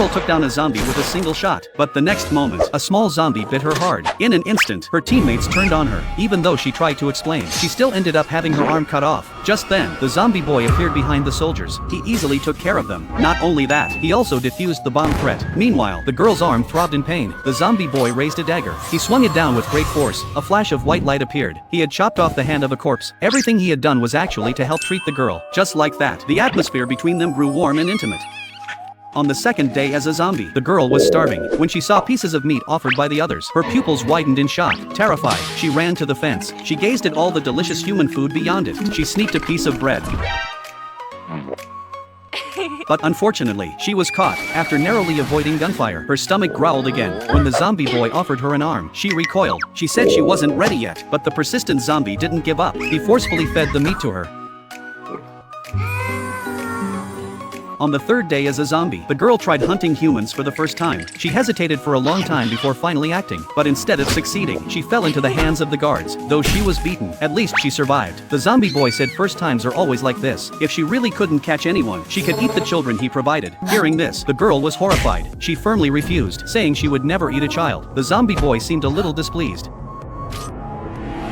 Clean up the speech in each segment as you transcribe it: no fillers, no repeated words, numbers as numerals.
girl took down a zombie with a single shot, but the next moment, a small zombie bit her hard. In an instant, her teammates turned on her. Even though she tried to explain, she still ended up having her arm cut off. Just then, the zombie boy appeared behind the soldiers. He easily took care of them. Not only that, he also defused the bomb threat. Meanwhile, the girl's arm throbbed in pain. The zombie boy raised a dagger. He swung it down with great force. A flash of white light appeared. He had chopped off the hand of a corpse. Everything he had done was actually to help treat the girl. Just like that, the atmosphere between them grew warm and intimate. On the second day as a zombie, the girl was starving. When she saw pieces of meat offered by the others, her pupils widened in shock. Terrified, she ran to the fence. She gazed at all the delicious human food beyond it. She sneaked a piece of bread. But unfortunately, she was caught. After narrowly avoiding gunfire, her stomach growled again. When the zombie boy offered her an arm, she recoiled. She said she wasn't ready yet, but the persistent zombie didn't give up. He forcefully fed the meat to her. On the third day as a zombie, the girl tried hunting humans for the first time. She hesitated for a long time before finally acting, but instead of succeeding, she fell into the hands of the guards. Though she was beaten, at least she survived. The zombie boy said first times are always like this. If she really couldn't catch anyone, she could eat the children he provided. Hearing this, the girl was horrified. She firmly refused, saying she would never eat a child. The zombie boy seemed a little displeased.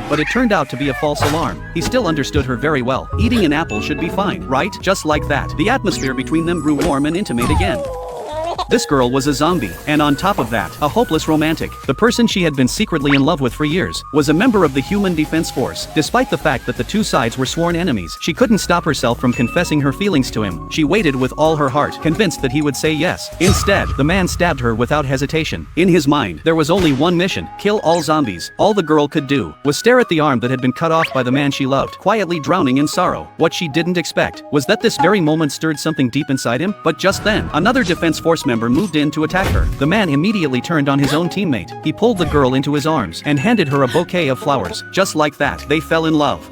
But it turned out to be a false alarm. He still understood her very well. Eating an apple should be fine, right? Just like that, the atmosphere between them grew warm and intimate again. This girl was a zombie, and on top of that, a hopeless romantic. The person she had been secretly in love with for years was a member of the Human Defense Force. Despite the fact that the two sides were sworn enemies, she couldn't stop herself from confessing her feelings to him. She waited with all her heart, convinced that he would say yes. Instead, the man stabbed her without hesitation. In his mind, there was only one mission: kill all zombies. All the girl could do was stare at the arm that had been cut off by the man she loved, quietly drowning in sorrow. What she didn't expect was that this very moment stirred something deep inside him. But just then, another Defense Force member moved in to attack her. The man immediately turned on his own teammate. He pulled the girl into his arms and handed her a bouquet of flowers. Just like that, they fell in love.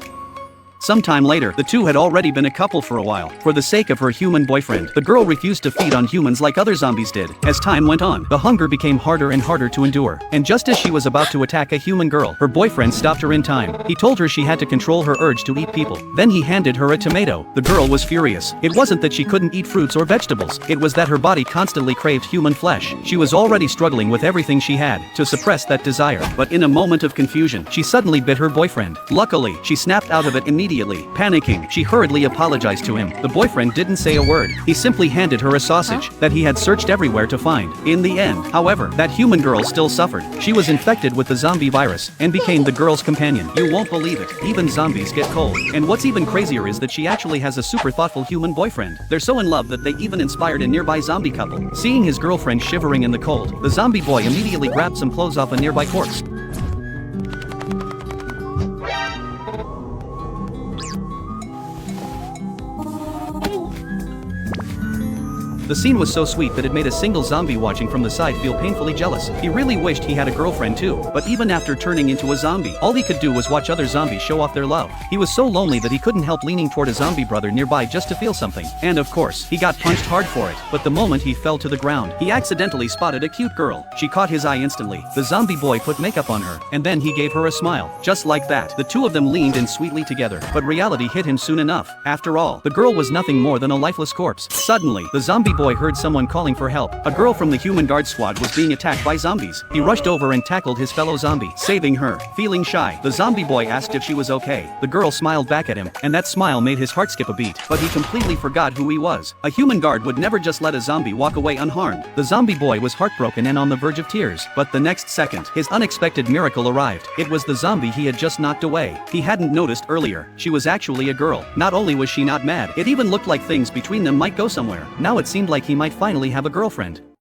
Sometime later, the two had already been a couple for a while. For the sake of her human boyfriend, the girl refused to feed on humans like other zombies did. As time went on, the hunger became harder and harder to endure. And just as she was about to attack a human girl, her boyfriend stopped her in time. He told her she had to control her urge to eat people. Then he handed her a tomato. The girl was furious. It wasn't that she couldn't eat fruits or vegetables. It was that her body constantly craved human flesh. She was already struggling with everything she had to suppress that desire. But in a moment of confusion, she suddenly bit her boyfriend. Luckily, she snapped out of it immediately. Panicking, she hurriedly apologized to him. The boyfriend didn't say a word. He simply handed her a sausage that he had searched everywhere to find. In the end, however, that human girl still suffered. She was infected with the zombie virus and became the girl's companion. You won't believe it. Even zombies get cold. And what's even crazier is that she actually has a super thoughtful human boyfriend. They're so in love that they even inspired a nearby zombie couple. Seeing his girlfriend shivering in the cold, the zombie boy immediately grabbed some clothes off a nearby corpse. The scene was so sweet that it made a single zombie watching from the side feel painfully jealous. He really wished he had a girlfriend too, but even after turning into a zombie, all he could do was watch other zombies show off their love. He was so lonely that he couldn't help leaning toward a zombie brother nearby just to feel something. And of course, he got punched hard for it. But the moment he fell to the ground, he accidentally spotted a cute girl. She caught his eye instantly. The zombie boy put makeup on her, and then he gave her a smile. Just like that, the two of them leaned in sweetly together. But reality hit him soon enough. After all, the girl was nothing more than a lifeless corpse. Suddenly, the zombie boy heard someone calling for help. A girl from the human guard squad was being attacked by zombies. He rushed over and tackled his fellow zombie, saving her. Feeling shy, the zombie boy asked if she was okay. The girl smiled back at him, and that smile made his heart skip a beat. But he completely forgot who he was. A human guard would never just let a zombie walk away unharmed. The zombie boy was heartbroken and on the verge of tears. But the next second, his unexpected miracle arrived. It was the zombie he had just knocked away. He hadn't noticed earlier. She was actually a girl. Not only was she not mad, it even looked like things between them might go somewhere. Now it seemed like he might finally have a girlfriend.